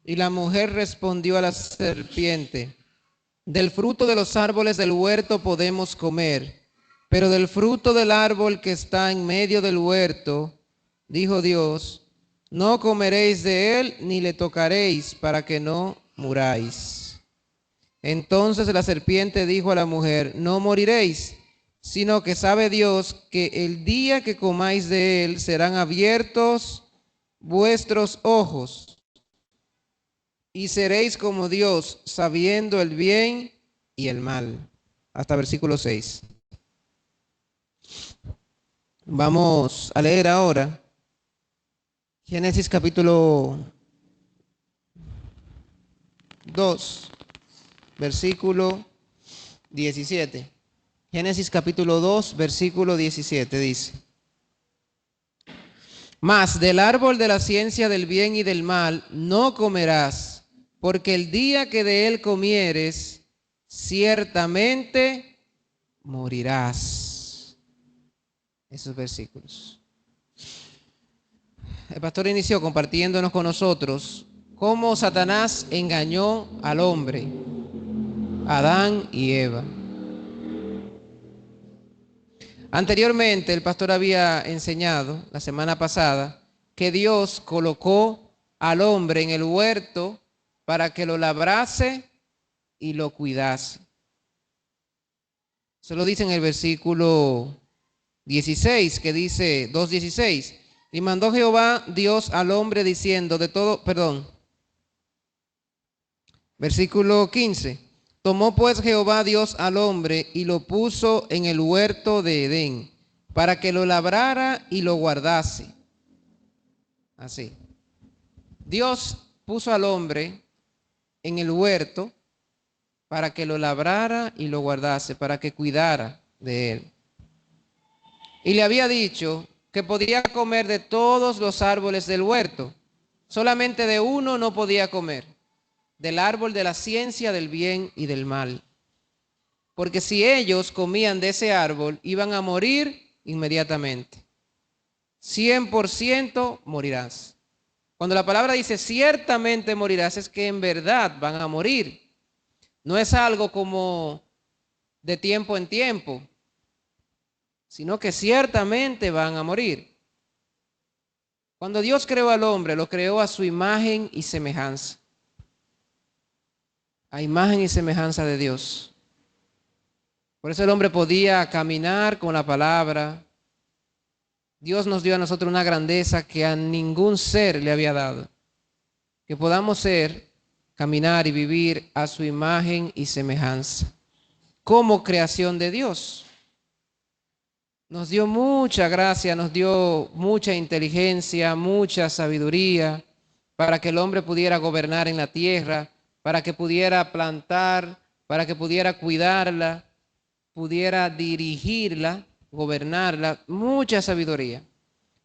Y la mujer respondió a la serpiente: del fruto de los árboles del huerto podemos comer, pero del fruto del árbol que está en medio del huerto, dijo Dios, no comeréis de él ni le tocaréis para que no muráis. Entonces la serpiente dijo a la mujer: no moriréis, sino que sabe Dios que el día que comáis de él serán abiertos vuestros ojos y seréis como Dios, sabiendo el bien y el mal. Hasta versículo 6. Vamos a leer ahora Génesis capítulo 2, versículo 17. Génesis capítulo 2, versículo 17 dice: mas del árbol de la ciencia del bien y del mal no comerás, porque el día que de él comieres, ciertamente morirás. Esos versículos. El pastor inició compartiéndonos con nosotros cómo Satanás engañó al hombre, Adán y Eva. Anteriormente, el pastor había enseñado la semana pasada que Dios colocó al hombre en el huerto para que lo labrase y lo cuidase. Se lo dice en el versículo 16, que dice 2:16. Y mandó Jehová Dios al hombre diciendo versículo 15. Tomó pues Jehová Dios al hombre y lo puso en el huerto de Edén para que lo labrara y lo guardase. Así. Dios puso al hombre en el huerto para que lo labrara y lo guardase, para que cuidara de él. Y le había dicho que podía comer de todos los árboles del huerto, solamente de uno no podía comer, del árbol de la ciencia del bien y del mal. Porque si ellos comían de ese árbol, iban a morir inmediatamente. 100% morirás. Cuando la palabra dice ciertamente morirás, es que en verdad van a morir. No es algo como de tiempo en tiempo, sino que ciertamente van a morir. Cuando Dios creó al hombre, lo creó a su imagen y semejanza. A imagen y semejanza de Dios. Por eso el hombre podía caminar con la palabra. Dios nos dio a nosotros una grandeza que a ningún ser le había dado. Que podamos caminar y vivir a su imagen y semejanza. Como creación de Dios. Nos dio mucha gracia, nos dio mucha inteligencia, mucha sabiduría para que el hombre pudiera gobernar en la tierra, para que pudiera plantar, para que pudiera cuidarla, pudiera dirigirla, gobernarla, mucha sabiduría.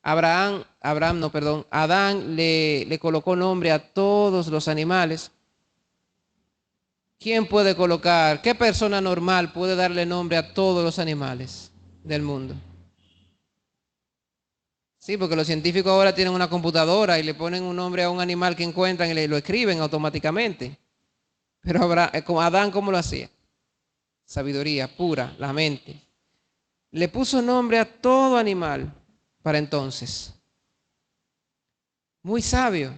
Adán le colocó nombre a todos los animales. ¿Quién puede colocar, qué persona normal puede darle nombre a todos los animales del mundo? Sí, porque los científicos ahora tienen una computadora y le ponen un nombre a un animal que encuentran y lo escriben automáticamente. Pero como Adán, ¿cómo lo hacía? Sabiduría pura, la mente. Le puso nombre a todo animal para entonces. Muy sabio.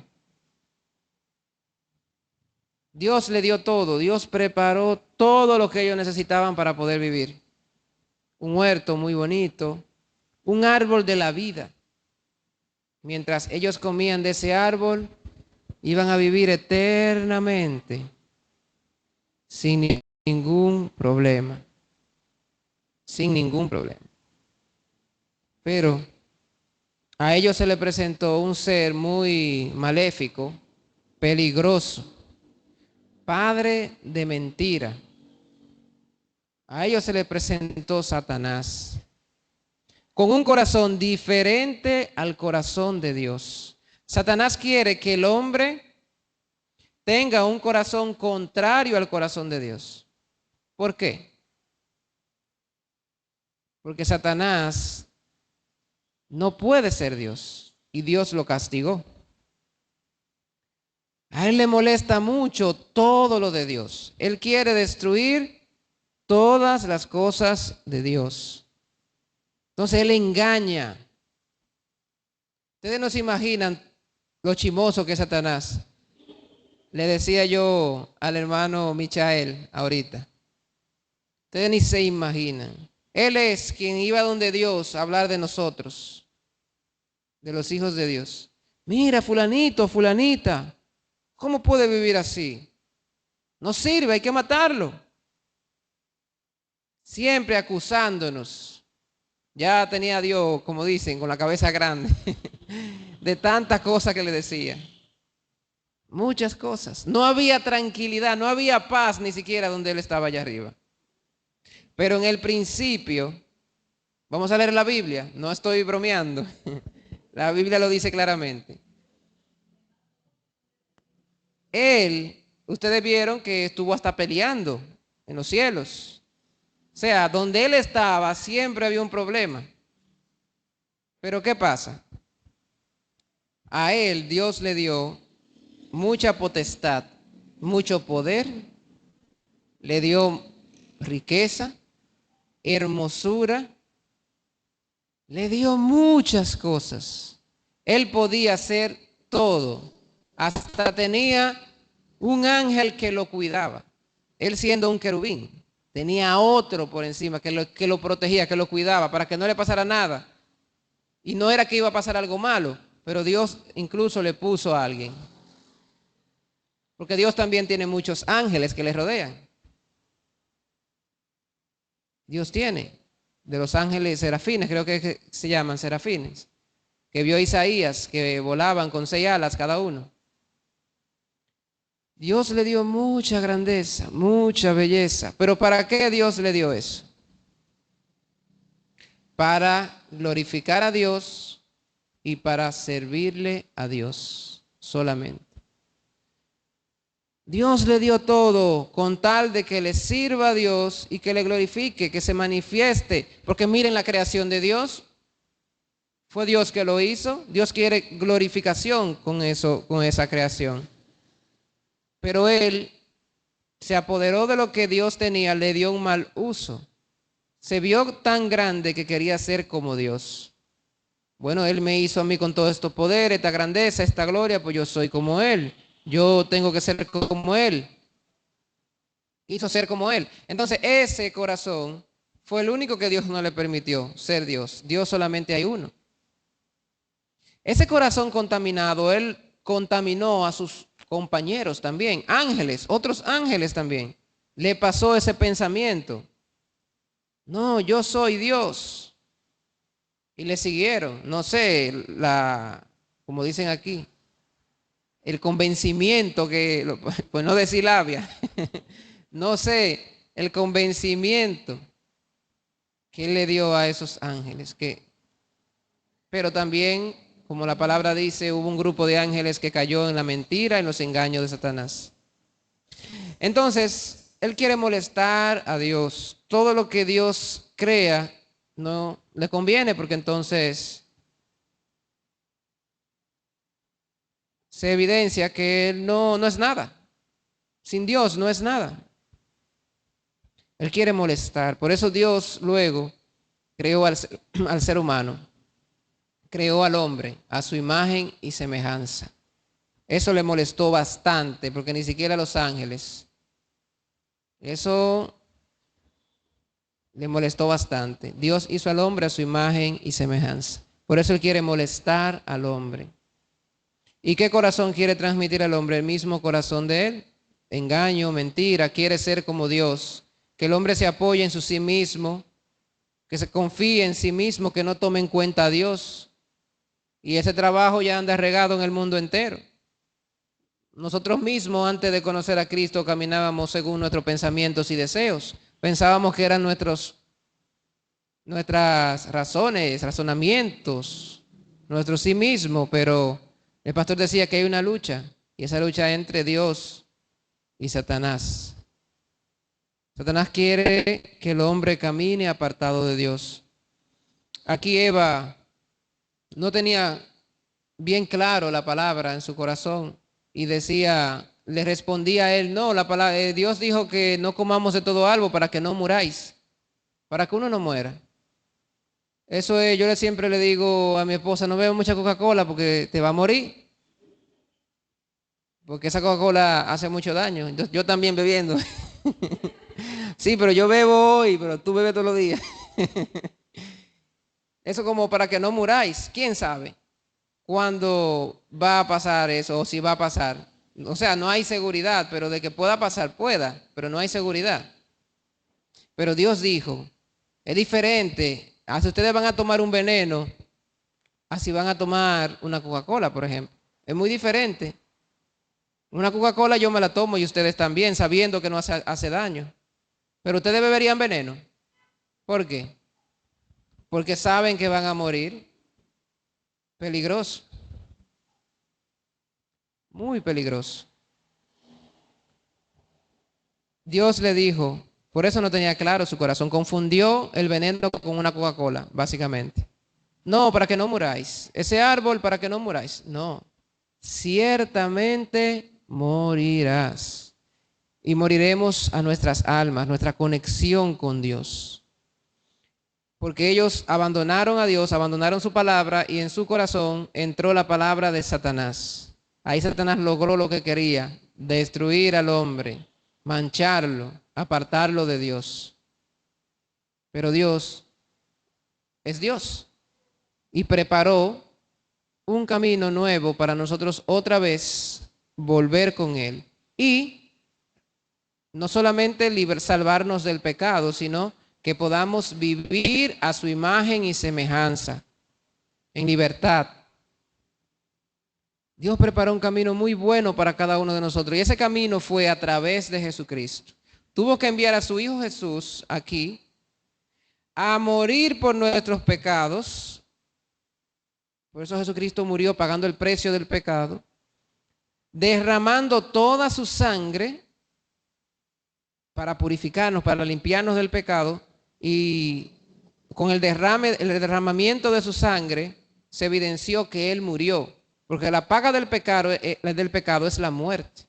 Dios le dio todo. Dios preparó todo lo que ellos necesitaban para poder vivir. Un huerto muy bonito. Un árbol de la vida. Mientras ellos comían de ese árbol, iban a vivir eternamente. Sin ningún problema. Sin ningún problema. Pero a ellos se les presentó un ser muy maléfico, peligroso, padre de mentira. A ellos se les presentó Satanás, con un corazón diferente al corazón de Dios. Satanás quiere que el hombre tenga un corazón contrario al corazón de Dios. ¿Por qué? Porque Satanás no puede ser Dios y Dios lo castigó. A él le molesta mucho todo lo de Dios. Él quiere destruir todas las cosas de Dios. Entonces él engaña. Ustedes no se imaginan lo chimoso que es Satanás. Le decía yo al hermano Michael ahorita. Ustedes ni se imaginan. Él es quien iba donde Dios a hablar de nosotros, de los hijos de Dios. Mira, fulanito, fulanita, ¿cómo puede vivir así? No sirve, hay que matarlo. Siempre acusándonos. Ya tenía a Dios, como dicen, con la cabeza grande, de tantas cosas que le decía. Muchas cosas. No había tranquilidad, no había paz ni siquiera donde él estaba allá arriba. Pero en el principio, vamos a leer la Biblia, no estoy bromeando. La Biblia lo dice claramente. Él, ustedes vieron que estuvo hasta peleando en los cielos. O sea, donde él estaba siempre había un problema. Pero ¿qué pasa? A él Dios le dio mucha potestad, mucho poder, le dio riqueza, hermosura, le dio muchas cosas. Él podía hacer todo. Hasta tenía un ángel que lo cuidaba. Él siendo un querubín. Tenía otro por encima que lo protegía, que lo cuidaba, para que no le pasara nada. Y no era que iba a pasar algo malo, pero Dios incluso le puso a alguien. Porque Dios también tiene muchos ángeles que le rodean. Dios tiene. De los ángeles serafines, creo que se llaman serafines. Que vio Isaías, que volaban con 6 alas cada uno. Dios le dio mucha grandeza, mucha belleza. ¿Pero para qué Dios le dio eso? Para glorificar a Dios y para servirle a Dios solamente. Dios le dio todo con tal de que le sirva a Dios y que le glorifique, que se manifieste. Porque miren la creación de Dios. Fue Dios que lo hizo. Dios quiere glorificación con eso, con esa creación. Pero él se apoderó de lo que Dios tenía, le dio un mal uso. Se vio tan grande que quería ser como Dios. Bueno, él me hizo a mí con todo este poder, esta grandeza, esta gloria, pues yo soy como él. Yo tengo que ser como él. Hizo ser como él. Entonces ese corazón fue el único que Dios no le permitió ser Dios. Dios solamente hay uno. Ese corazón contaminado, él contaminó a sus compañeros también, ángeles, otros ángeles también. Le pasó ese pensamiento. No, yo soy Dios. Y le siguieron, no sé, como dicen aquí, el convencimiento que, pues no decir labia, no sé, el convencimiento que él le dio a esos ángeles. Pero también, como la palabra dice, hubo un grupo de ángeles que cayó en la mentira, en los engaños de Satanás. Entonces, él quiere molestar a Dios. Todo lo que Dios crea no le conviene, porque entonces se evidencia que él no es nada. Sin Dios no es nada. Él quiere molestar. Por eso Dios luego creó al ser humano. Creó al hombre a su imagen y semejanza. Eso le molestó bastante, porque ni siquiera los ángeles. Eso le molestó bastante. Dios hizo al hombre a su imagen y semejanza. Por eso él quiere molestar al hombre. ¿Y qué corazón quiere transmitir al hombre? El mismo corazón de él. Engaño, mentira, quiere ser como Dios. Que el hombre se apoye en sí mismo, que se confíe en sí mismo, que no tome en cuenta a Dios. Y ese trabajo ya anda regado en el mundo entero. Nosotros mismos, antes de conocer a Cristo, caminábamos según nuestros pensamientos y deseos. Pensábamos que eran nuestras razones, razonamientos, nuestro sí mismo, pero el pastor decía que hay una lucha, y esa lucha entre Dios y Satanás. Satanás quiere que el hombre camine apartado de Dios. Aquí Eva no tenía bien claro la palabra en su corazón. y decía, le respondía a él, no, Dios dijo que no comamos de todo árbol para que no muráis, para que uno no muera. Eso es, siempre le digo a mi esposa, no bebas mucha Coca-Cola porque te va a morir, porque esa Coca-Cola hace mucho daño. Yo también bebiendo. Sí, pero yo bebo hoy, pero tú bebes todos los días. Eso como para que no muráis. ¿Quién sabe cuándo va a pasar eso o si va a pasar? O sea, no hay seguridad, pero de que pueda pasar, pueda, pero no hay seguridad. Pero Dios dijo, es diferente. Si ustedes van a tomar un veneno, así van a tomar una Coca-Cola, por ejemplo. Es muy diferente. Una Coca-Cola yo me la tomo y ustedes también, sabiendo que no hace daño. Pero ustedes beberían veneno. ¿Por qué? Porque saben que van a morir. Peligroso. Muy peligroso. Dios le dijo, por eso no tenía claro su corazón, confundió el veneno con una Coca-Cola, básicamente. No, para que no muráis. Ese árbol para que no muráis. No, ciertamente morirás. Y moriremos a nuestras almas, nuestra conexión con Dios. Porque ellos abandonaron a Dios, abandonaron su palabra y en su corazón entró la palabra de Satanás. Ahí Satanás logró lo que quería, destruir al hombre, mancharlo, apartarlo de Dios. Pero Dios es Dios y preparó un camino nuevo para nosotros otra vez volver con Él. Y no solamente salvarnos del pecado, sino que podamos vivir a su imagen y semejanza, en libertad. Dios preparó un camino muy bueno para cada uno de nosotros y ese camino fue a través de Jesucristo. Tuvo que enviar a su Hijo Jesús aquí a morir por nuestros pecados. Por eso Jesucristo murió pagando el precio del pecado, derramando toda su sangre para purificarnos, para limpiarnos del pecado, y con el derramamiento de su sangre se evidenció que Él murió, porque la paga del pecado es la muerte.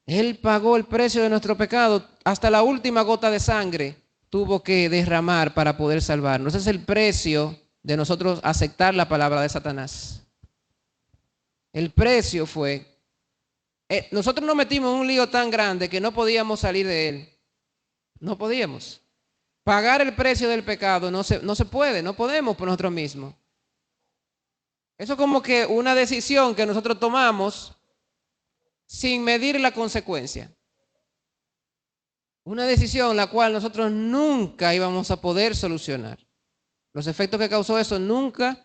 Él pagó el precio de nuestro pecado, hasta la última gota de sangre tuvo que derramar para poder salvarnos. Ese es el precio de nosotros aceptar la palabra de Satanás. El precio fue, nosotros nos metimos en un lío tan grande que no podíamos salir de él. No podíamos. Pagar el precio del pecado no se puede, no podemos por nosotros mismos. Eso es como que una decisión que nosotros tomamos sin medir la consecuencia. Una decisión la cual nosotros nunca íbamos a poder solucionar. Los efectos que causó eso nunca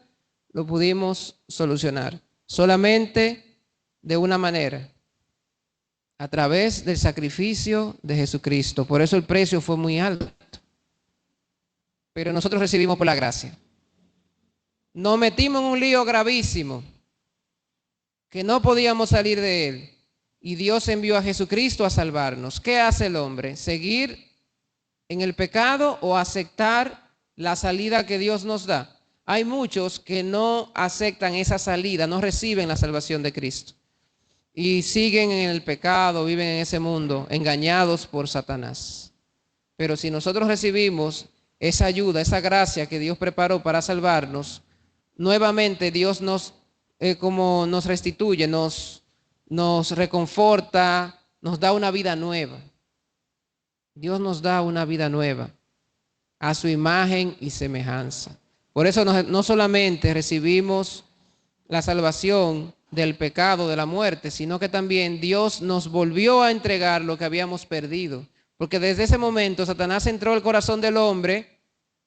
lo pudimos solucionar. Solamente de una manera, a través del sacrificio de Jesucristo. Por eso el precio fue muy alto. Pero nosotros recibimos por la gracia. Nos metimos en un lío gravísimo que no podíamos salir de él. Y Dios envió a Jesucristo a salvarnos. ¿Qué hace el hombre? ¿Seguir en el pecado o aceptar la salida que Dios nos da? Hay muchos que no aceptan esa salida, no reciben la salvación de Cristo. Y siguen en el pecado, viven en ese mundo, engañados por Satanás. Pero si nosotros recibimos esa ayuda, esa gracia que Dios preparó para salvarnos, nuevamente Dios como nos restituye, nos reconforta, nos da una vida nueva. Dios nos da una vida nueva a su imagen y semejanza. Por eso no solamente recibimos la salvación del pecado, de la muerte, sino que también Dios nos volvió a entregar lo que habíamos perdido. Porque desde ese momento Satanás entró al corazón del hombre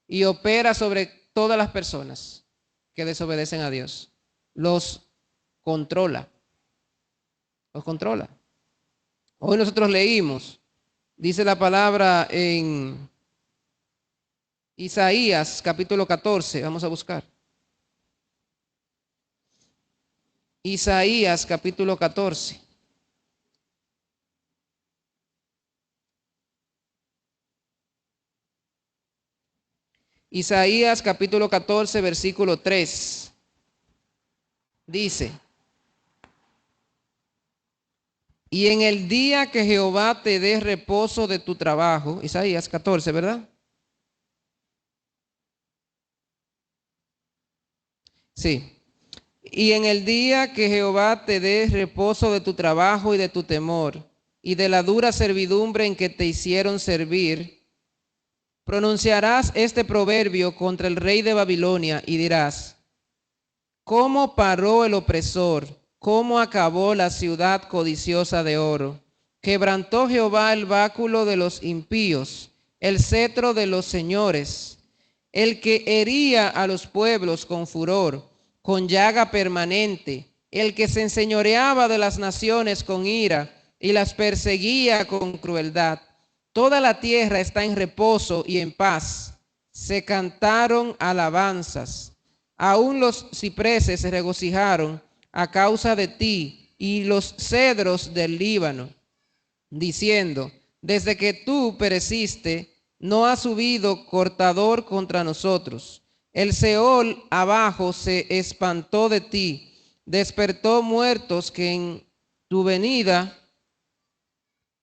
y opera sobre todas las personas que desobedecen a Dios. Los controla. Los controla. Hoy nosotros leímos, dice la palabra en Isaías capítulo 14, vamos a buscar. Isaías capítulo 14. Isaías capítulo 14, versículo 3. Dice: Y en el día que Jehová te dé reposo de tu trabajo, Isaías 14, ¿verdad? Sí. Y en el día que Jehová te dé reposo de tu trabajo y de tu temor, y de la dura servidumbre en que te hicieron servir, pronunciarás este proverbio contra el rey de Babilonia y dirás: ¿cómo paró el opresor? ¿Cómo acabó la ciudad codiciosa de oro? Quebrantó Jehová el báculo de los impíos, el cetro de los señores, el que hería a los pueblos con furor, con llaga permanente, el que se enseñoreaba de las naciones con ira y las perseguía con crueldad. Toda la tierra está en reposo y en paz. Se cantaron alabanzas. Aún los cipreses se regocijaron a causa de ti y los cedros del Líbano, diciendo: desde que tú pereciste, no ha subido cortador contra nosotros. El Seol abajo se espantó de ti, despertó muertos que en tu venida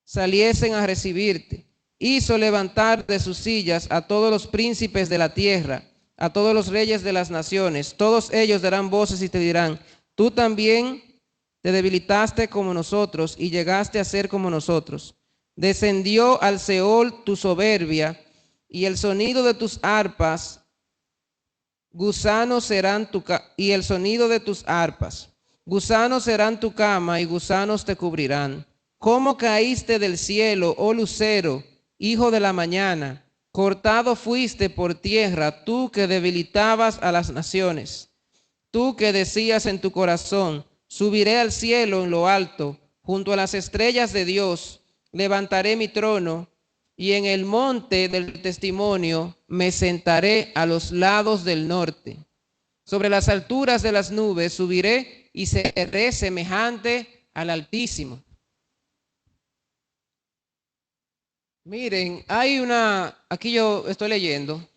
saliesen a recibirte. Hizo levantar de sus sillas a todos los príncipes de la tierra, a todos los reyes de las naciones. Todos ellos darán voces y te dirán: tú también te debilitaste como nosotros y llegaste a ser como nosotros. Descendió al Seol tu soberbia, y el sonido de tus arpas, gusanos serán y el sonido de tus arpas, gusanos serán tu cama y gusanos te cubrirán. ¿Cómo caíste del cielo, oh lucero, hijo de la mañana? Cortado fuiste por tierra, tú que debilitabas a las naciones. Tú que decías en tu corazón: subiré al cielo en lo alto, junto a las estrellas de Dios, levantaré mi trono, y en el monte del testimonio me sentaré a los lados del norte. Sobre las alturas de las nubes subiré y seré semejante al Altísimo. Miren, aquí yo estoy leyendo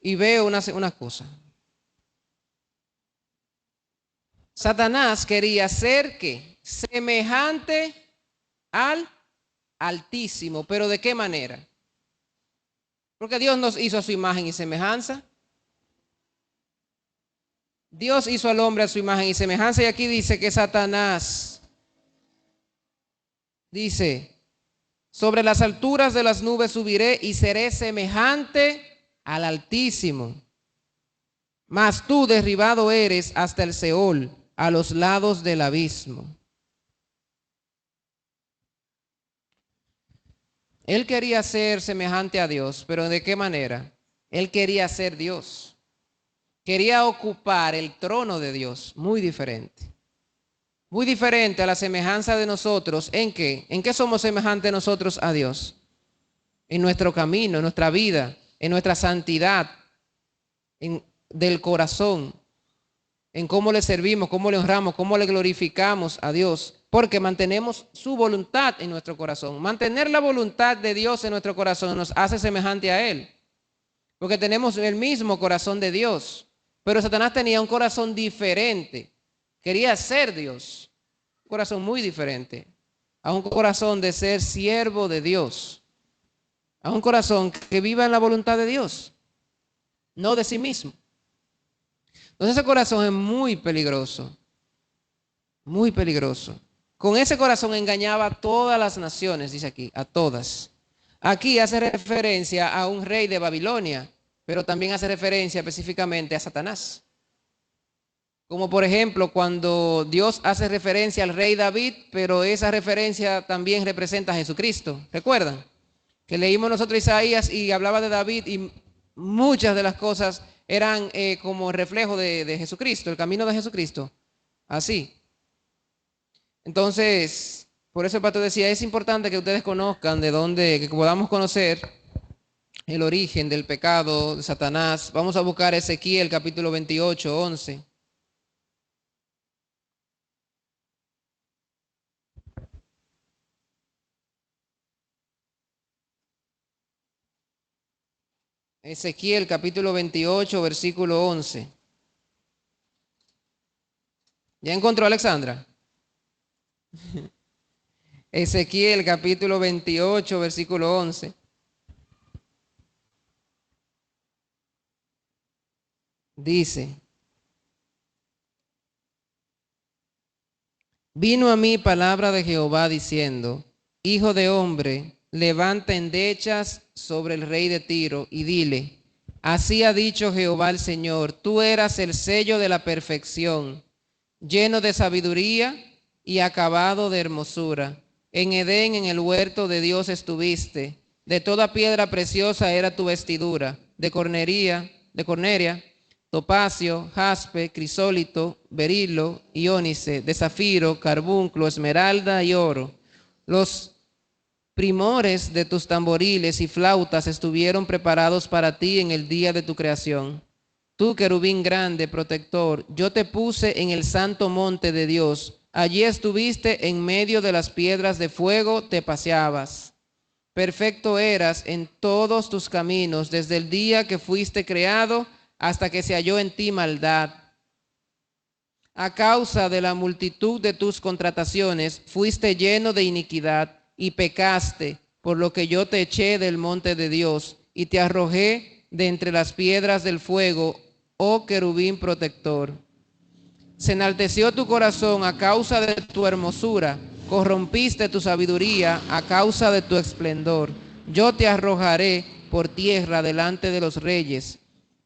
y veo una cosa. Satanás quería ser ¿qué? Semejante al Altísimo, pero ¿de qué manera? Porque Dios nos hizo a su imagen y semejanza. Dios hizo al hombre a su imagen y semejanza, y aquí dice que Satanás dice: sobre las alturas de las nubes subiré y seré semejante al Altísimo. Mas tú derribado eres hasta el Seol, a los lados del abismo. Él quería ser semejante a Dios, pero ¿de qué manera? Él quería ser Dios. Quería ocupar el trono de Dios, muy diferente. Muy diferente a la semejanza de nosotros. ¿En qué? ¿En qué somos semejantes nosotros a Dios? En nuestro camino, en nuestra vida, en nuestra santidad, del corazón, en cómo le servimos, cómo le honramos, cómo le glorificamos a Dios, porque mantenemos su voluntad en nuestro corazón. Mantener la voluntad de Dios en nuestro corazón nos hace semejante a Él, porque tenemos el mismo corazón de Dios. Pero Satanás tenía un corazón diferente, quería ser Dios, un corazón muy diferente, a un corazón de ser siervo de Dios, a un corazón que viva en la voluntad de Dios, no de sí mismo. Entonces ese corazón es muy peligroso, muy peligroso. Con ese corazón engañaba a todas las naciones, dice aquí, a todas. Aquí hace referencia a un rey de Babilonia, pero también hace referencia específicamente a Satanás. Como por ejemplo cuando Dios hace referencia al rey David, pero esa referencia también representa a Jesucristo. ¿Recuerdan? Que leímos nosotros Isaías y hablaba de David, y muchas de las cosas eran como reflejo de Jesucristo, el camino de Jesucristo. Así. Entonces, por eso el pastor decía, es importante que ustedes conozcan de dónde, que podamos conocer el origen del pecado de Satanás. Vamos a buscar Ezequiel capítulo 28, 11. Ezequiel capítulo 28, versículo 11. ¿Ya encontró, Alexandra? Ezequiel capítulo 28, versículo 11. Dice: vino a mí palabra de Jehová diciendo: hijo de hombre, levanta endechas sobre el rey de Tiro y dile: así ha dicho Jehová el Señor, tú eras el sello de la perfección, lleno de sabiduría y acabado de hermosura. En Edén, en el huerto de Dios estuviste. De toda piedra preciosa era tu vestidura, de corneria, topacio, jaspe, crisólito, berilo, iónice, de zafiro, carbunclo, esmeralda y oro. Los primores de tus tamboriles y flautas estuvieron preparados para ti en el día de tu creación. Tú, querubín grande, protector, yo te puse en el santo monte de Dios. Allí estuviste en medio de las piedras de fuego, te paseabas. Perfecto eras en todos tus caminos, desde el día que fuiste creado hasta que se halló en ti maldad. A causa de la multitud de tus contrataciones, fuiste lleno de iniquidad y pecaste, por lo que yo te eché del monte de Dios y te arrojé de entre las piedras del fuego, oh querubín protector. Se enalteció tu corazón a causa de tu hermosura, corrompiste tu sabiduría a causa de tu esplendor. Yo te arrojaré por tierra delante de los reyes,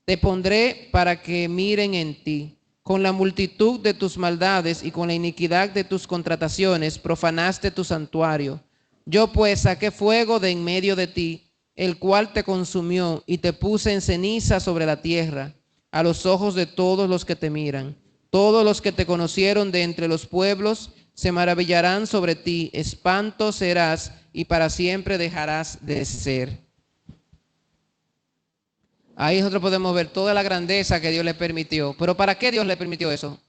te pondré para que miren en ti. Con la multitud de tus maldades y con la iniquidad de tus contrataciones profanaste tu santuario. Yo pues saqué fuego de en medio de ti, el cual te consumió y te puse en ceniza sobre la tierra, a los ojos de todos los que te miran. Todos los que te conocieron de entre los pueblos se maravillarán sobre ti, espanto serás y para siempre dejarás de ser. Ahí nosotros podemos ver toda la grandeza que Dios le permitió. Pero ¿para qué Dios le permitió eso?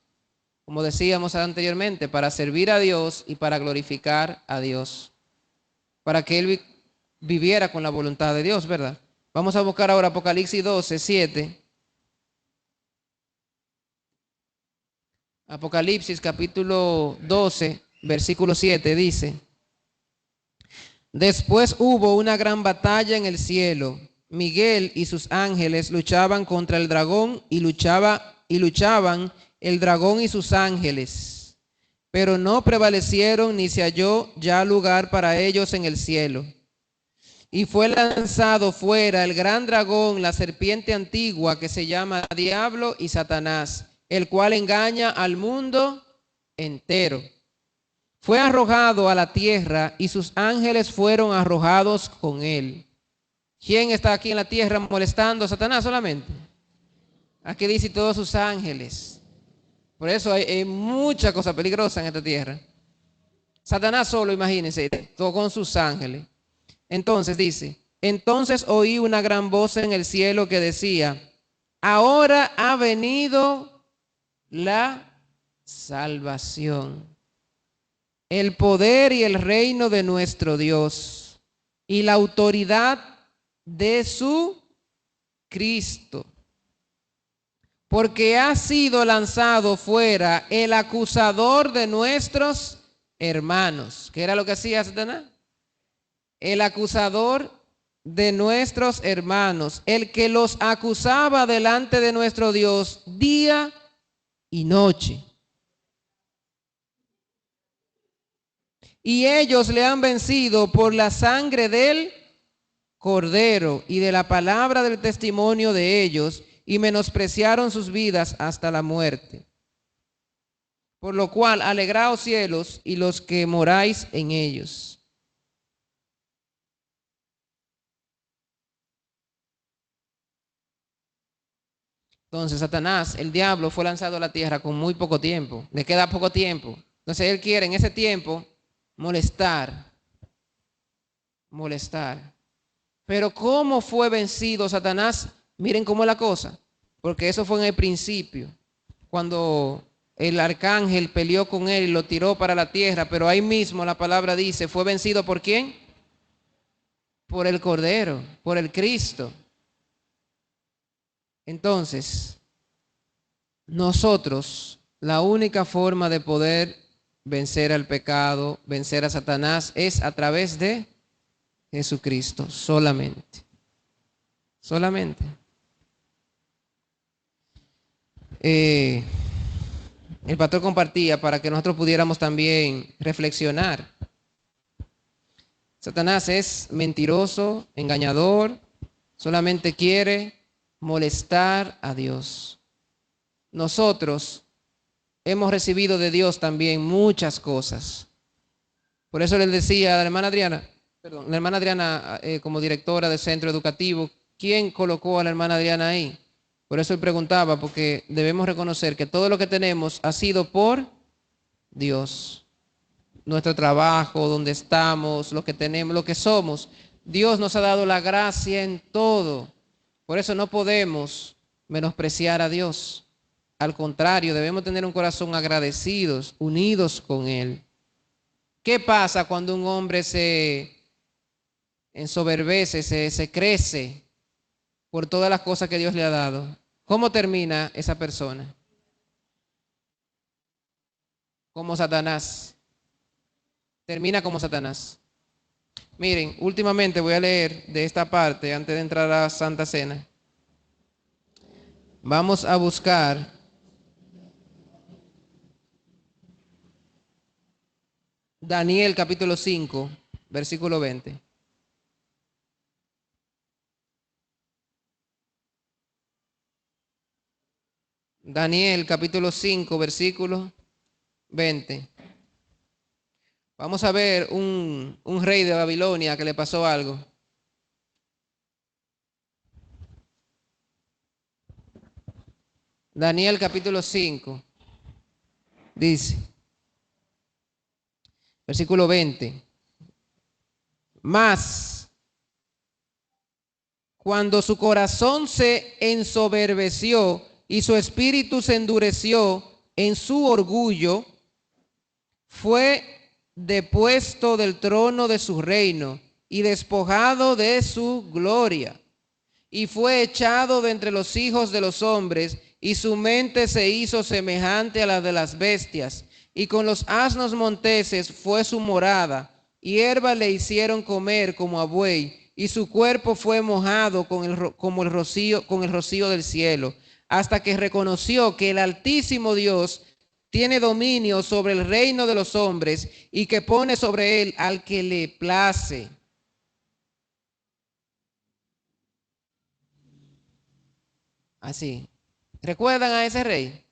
Como decíamos anteriormente, para servir a Dios y para glorificar a Dios. Para que Él viviera con la voluntad de Dios, ¿verdad? Vamos a buscar ahora Apocalipsis 12, 7. Apocalipsis capítulo 12, versículo 7 dice: después hubo una gran batalla en el cielo. Miguel y sus ángeles luchaban contra el dragón y luchaban el dragón y sus ángeles, pero no prevalecieron ni se halló ya lugar para ellos en el cielo. Y fue lanzado fuera el gran dragón, la serpiente antigua que se llama Diablo y Satanás, el cual engaña al mundo entero. Fue arrojado a la tierra y sus ángeles fueron arrojados con él. ¿Quién está aquí en la tierra molestando a Satanás solamente? Aquí dice todos sus ángeles. Por eso hay mucha cosa peligrosa en esta tierra. Satanás solo, imagínense, todo con sus ángeles. Entonces dice: entonces oí una gran voz en el cielo que decía: ahora ha venido la salvación, el poder y el reino de nuestro Dios y la autoridad de su Cristo, porque ha sido lanzado fuera el acusador de nuestros hermanos. ¿Qué era lo que hacía Satanás? El acusador de nuestros hermanos, el que los acusaba delante de nuestro Dios día y noche. Y ellos le han vencido por la sangre del Cordero y de la palabra del testimonio de ellos, y menospreciaron sus vidas hasta la muerte. Por lo cual, alegraos cielos y los que moráis en ellos. Entonces Satanás, el diablo, fue lanzado a la tierra con muy poco tiempo. Le queda poco tiempo. Entonces él quiere en ese tiempo molestar. Pero ¿cómo fue vencido Satanás? Miren cómo es la cosa. Porque eso fue en el principio, cuando el arcángel peleó con él y lo tiró para la tierra. Pero ahí mismo la palabra dice: ¿fue vencido por quién? Por el Cordero, por el Cristo. Entonces, nosotros, la única forma de poder vencer al pecado, vencer a Satanás, es a través de Jesucristo, solamente. Solamente. El pastor compartía para que nosotros pudiéramos también reflexionar. Satanás es mentiroso, engañador, solamente quiere molestar a Dios. Nosotros hemos recibido de Dios también muchas cosas. Por eso les decía a la hermana Adriana, como directora del centro educativo, ¿quién colocó a la hermana Adriana ahí? Por eso él preguntaba, porque debemos reconocer que todo lo que tenemos ha sido por Dios. Nuestro trabajo, donde estamos, lo que tenemos, lo que somos. Dios nos ha dado la gracia en todo. Por eso no podemos menospreciar a Dios. Al contrario, debemos tener un corazón agradecidos, unidos con Él. ¿Qué pasa cuando un hombre se ensoberbece, se crece por todas las cosas que Dios le ha dado? ¿Cómo termina esa persona? Como Satanás. Termina como Satanás. Miren, últimamente voy a leer de esta parte antes de entrar a la Santa Cena. Vamos a buscar Daniel capítulo 5, versículo 20. Daniel capítulo 5, versículo 20. Vamos a ver un rey de Babilonia que le pasó algo. Daniel capítulo 5 dice, versículo 20. Mas, cuando su corazón se ensoberbeció y su espíritu se endureció en su orgullo, fue depuesto del trono de su reino y despojado de su gloria, y fue echado de entre los hijos de los hombres, y su mente se hizo semejante a la de las bestias, y con los asnos monteses fue su morada, hierba le hicieron comer como a buey, y su cuerpo fue mojado con el rocío del cielo, hasta que reconoció que el Altísimo Dios tiene dominio sobre el reino de los hombres y que pone sobre él al que le place. Así. ¿Recuerdan a ese rey?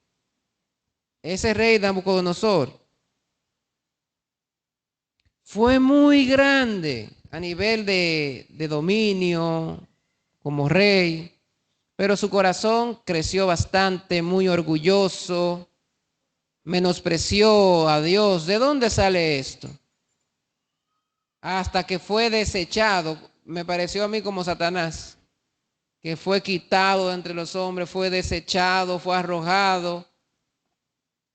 Ese rey Nabucodonosor fue muy grande a nivel de dominio como rey, pero su corazón creció bastante, muy orgulloso, menospreció a Dios. ¿De dónde sale esto? Hasta que fue desechado, me pareció a mí como Satanás, que fue quitado de entre los hombres, fue desechado, fue arrojado,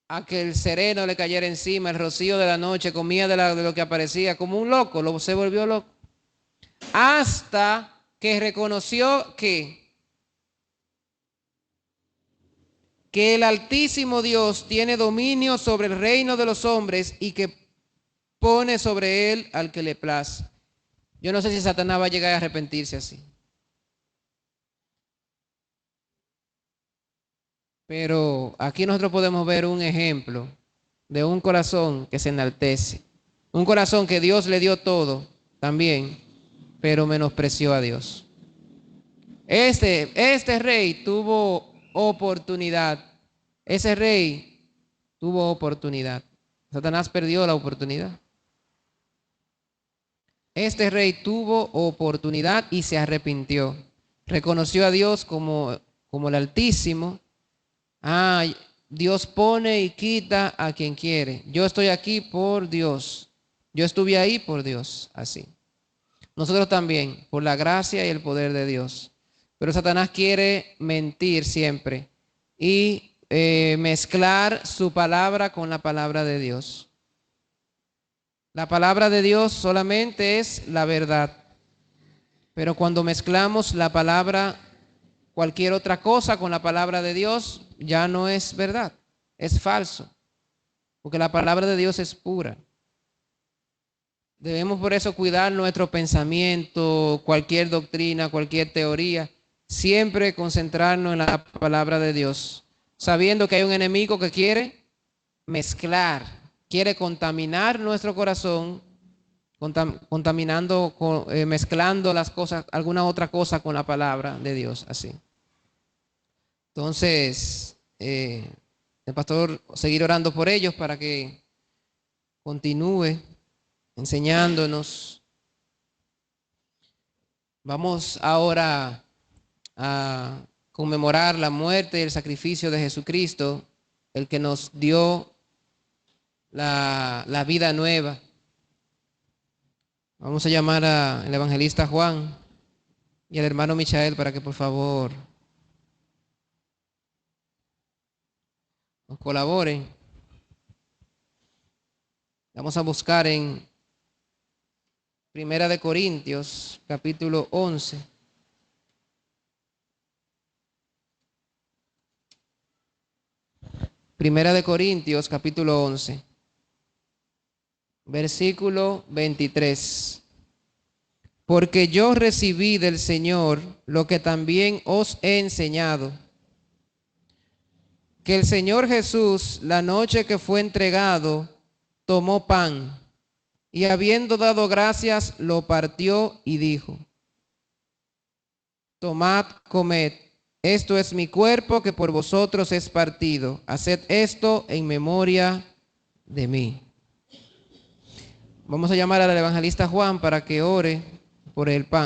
a que el sereno le cayera encima, el rocío de la noche, comía de lo que aparecía, como un loco, se volvió loco. Hasta que reconoció que el Altísimo Dios tiene dominio sobre el reino de los hombres y que pone sobre él al que le place. Yo no sé si Satanás va a llegar a arrepentirse así. Pero aquí nosotros podemos ver un ejemplo de un corazón que se enaltece. Un corazón que Dios le dio todo también, pero menospreció a Dios. Este rey tuvo oportunidad. Ese rey tuvo oportunidad. Satanás perdió la oportunidad. Este rey tuvo oportunidad y se arrepintió. Reconoció a Dios como el Altísimo. Dios pone y quita a quien quiere. Yo estoy aquí por Dios. Yo estuve ahí por Dios, así. Nosotros también, por la gracia y el poder de Dios. Pero Satanás quiere mentir siempre y mezclar su palabra con la palabra de Dios. La palabra de Dios solamente es la verdad. Pero cuando mezclamos la palabra, cualquier otra cosa con la palabra de Dios, ya no es verdad, es falso. porque la palabra de Dios es pura. Debemos por eso cuidar nuestro pensamiento, cualquier doctrina, cualquier teoría, siempre concentrarnos en la palabra de Dios, sabiendo que hay un enemigo que quiere mezclar, quiere contaminar nuestro corazón, contaminando, mezclando las cosas, alguna otra cosa con la palabra de Dios, así. Entonces, el pastor seguir orando por ellos para que continúe enseñándonos. Vamos ahora a conmemorar la muerte y el sacrificio de Jesucristo, el que nos dio la vida nueva. Vamos a llamar al evangelista Juan y al hermano Michael para que por favor nos colaboren. Vamos a buscar en Primera de Corintios, capítulo 11. Primera de Corintios, capítulo 11, versículo 23. Porque yo recibí del Señor lo que también os he enseñado, que el Señor Jesús, la noche que fue entregado, tomó pan, y habiendo dado gracias, lo partió y dijo: tomad, comed, esto es mi cuerpo que por vosotros es partido. Haced esto en memoria de mí. Vamos a llamar al evangelista Juan para que ore por el pan.